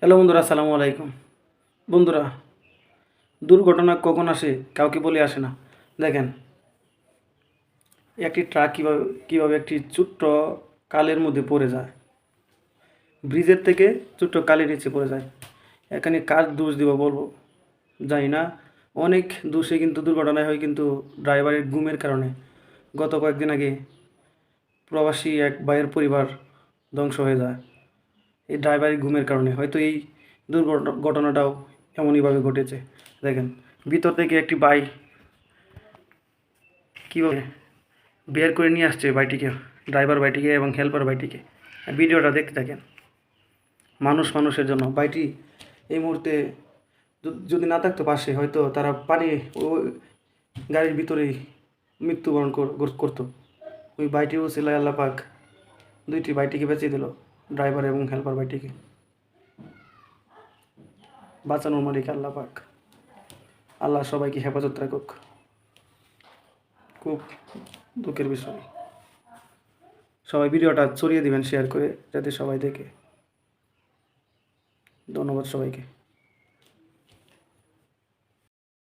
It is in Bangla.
হ্যালো বন্ধুরা, আসসালামু আলাইকুম। বন্ধুরা, দুর্ঘটনা কখন আসে কাউকে বলে আসে না। দেখেন, একটি ট্রাক কীভাবে একটি ছোট্ট কালের মধ্যে পড়ে যায়, ব্রিজের থেকে ছোট্ট কালের নিচে পড়ে যায়। এখানে কার দোষ দিব বলবো জানি না। অনেক দোষে কিন্তু দুর্ঘটনায় হয় কিন্তু ড্রাইভারের ঘুমের কারণে। গত কয়েকদিন আগে প্রবাসী এক ভাইয়ের পরিবার ধ্বংস হয়ে যায় এই ড্রাইভারের ঘুমের কারণে। হয়তো এই ঘটনাটাও এমনইভাবে ঘটেছে। দেখেন, ভিতর থেকে একটি ভাই কীভাবে বের করে নিয়ে আসছে বাইটিকে, ড্রাইভার বাইটিকে এবং হেল্পার বাইটিকে। ভিডিওটা দেখতে থাকেন। মানুষের জন্য বাইটি এই মুহূর্তে যদি না থাকতো পাশে, হয়তো তারা পানি ওই গাড়ির ভিতরেই মৃত্যুবরণ করতো। ওই বাইটিও ছিল আল্লাহ পাক দুইটি বাইটিকে বেঁচে দিল, ড্রাইভার এবং হেল্পার বাইটিকে। বাঁচানোর মালিক আল্লাহ পাক। আল্লাহ সবাইকে হেফাজত রাখুক। খুব দুঃখের বিষয়। সবাই ভিডিওটা ছড়িয়ে দিবেন শেয়ার করে, যাতে সবাই দেখে। ধন্যবাদ সবাইকে।